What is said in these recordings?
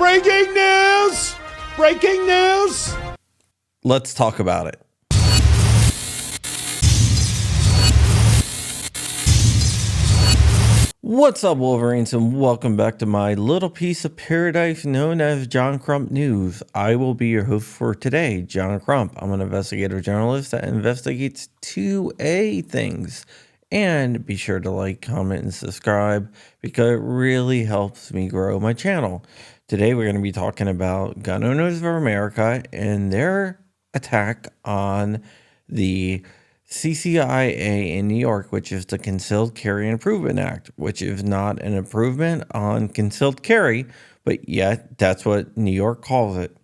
Breaking news! Breaking news! Let's talk about it. What's up, Wolverines, and welcome back to my little piece of paradise known as John Crump News. I will be your host for today, John Crump. I'm an investigative journalist that investigates 2A things. And be sure to like, comment, and subscribe because it really helps me grow my channel. Today we're going to be talking about Gun Owners of America and their attack on the CCIA in New York, which is the Concealed Carry Improvement Act, which is not an improvement on concealed carry, but yet that's what New York calls it.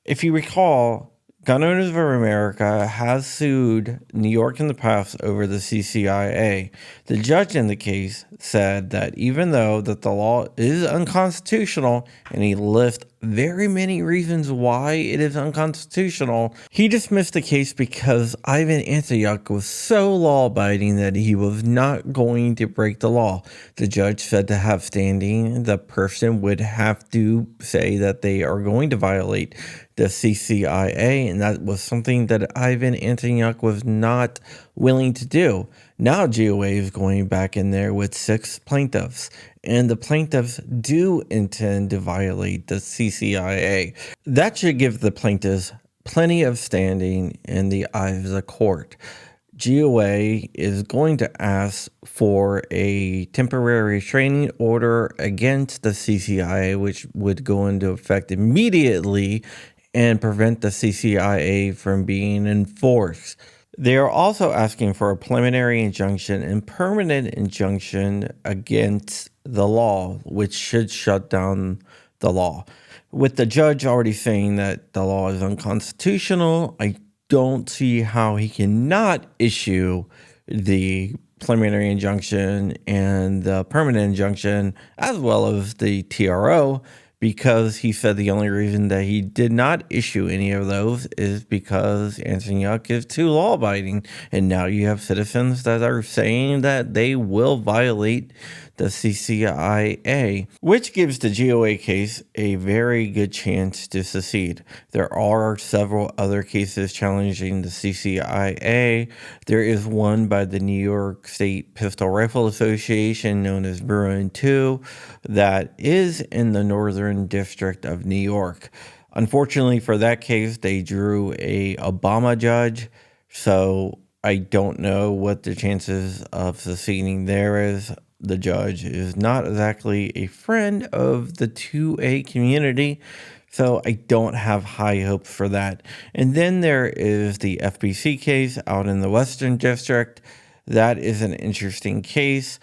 If you recall, Gun Owners of America has sued New York in the past over the CCIA. The judge in the case said that even though that the law is unconstitutional, and he lists very many reasons why it is unconstitutional, he dismissed the case because Ivan Antonyuk was so law-abiding that he was not going to break the law. The judge said to have standing, the person would have to say that they are going to violate the CCIA, and that was something that Ivan Antonyuk was not willing to do. Now GOA is going back in there with 6 plaintiffs, and the plaintiffs do intend to violate the CCIA. That should give the plaintiffs plenty of standing in the eyes of the court. GOA is going to ask for a temporary restraining order against the CCIA, which would go into effect immediately and prevent the CCIA from being enforced. They are also asking for a preliminary injunction and permanent injunction against the law, which should shut down the law. With the judge already saying that the law is unconstitutional, I don't see how he cannot issue the preliminary injunction and the permanent injunction, as well as the TRO, because he said the only reason that he did not issue any of those is because Antonyuk is too law-abiding. And now you have citizens that are saying that they will violate the CCIA, which gives the GOA case a very good chance to succeed. There are several other cases challenging the CCIA. There is one by the New York State Pistol Rifle Association, known as Bruin 2, that is in the Northern District of New York. Unfortunately for that case, they drew a Obama judge, so I don't know what the chances of succeeding there is. The judge is not exactly a friend of the 2A community, so I don't have high hopes for that. And then there is the FBC case out in the Western District. That is an interesting case,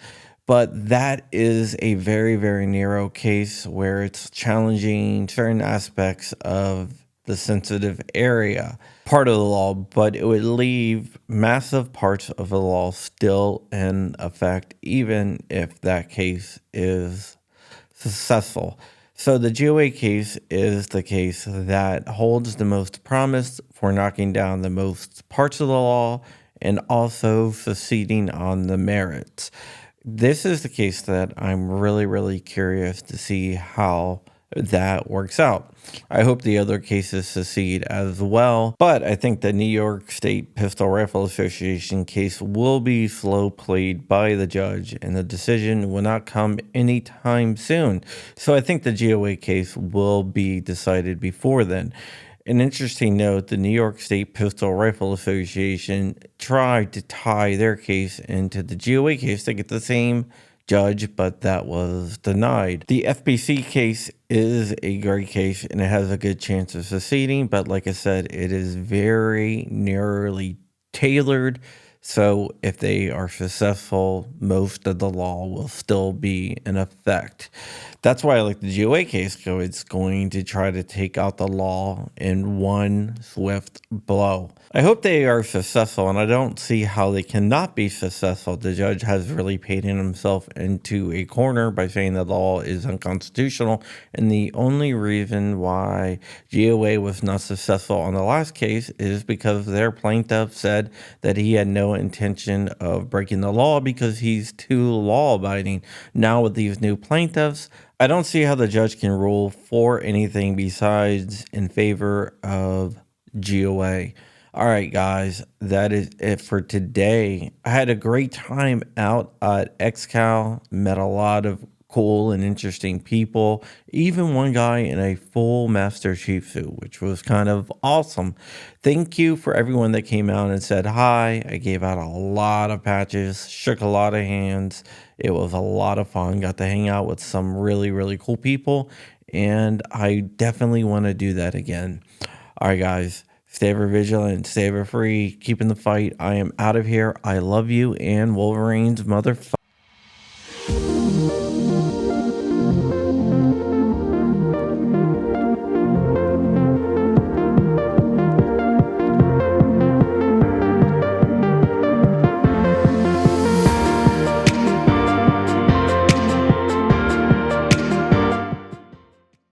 but that is a very, very narrow case where it's challenging certain aspects of the sensitive area part of the law, but it would leave massive parts of the law still in effect, even if that case is successful. So the GOA case is the case that holds the most promise for knocking down the most parts of the law and also succeeding on the merits. This is the case that I'm really, really curious to see how that works out. I hope the other cases succeed as well, but I think the New York State Pistol Rifle Association case will be slow played by the judge, and the decision will not come anytime soon. So I think the GOA case will be decided before then. An interesting note, the New York State Pistol Rifle Association tried to tie their case into the GOA case to get the same judge, but that was denied. The FBC case is a great case and it has a good chance of succeeding, but like I said, it is very narrowly tailored. So if they are successful, most of the law will still be in effect. That's why I like the GOA case, so it's going to try to take out the law in one swift blow. I hope they are successful, and I don't see how they cannot be successful. The judge has really painted himself into a corner by saying the law is unconstitutional, and the only reason why GOA was not successful on the last case is because their plaintiff said that he had no intention of breaking the law because he's too law-abiding. Now with these new plaintiffs, I don't see how the judge can rule for anything besides in favor of GOA. All right, guys, that is it for today. I had a great time out at XCal, met a lot of cool and interesting people, even one guy in a full Master Chief suit, which was kind of awesome. Thank you for everyone that came out and said hi. I gave out a lot of patches, shook a lot of hands. It was a lot of fun. Got to hang out with some really, really cool people, and I definitely want to do that again. All right, guys, stay ever vigilant, stay ever free, keeping the fight. I am out of here. I love you, and Wolverine's motherfucker.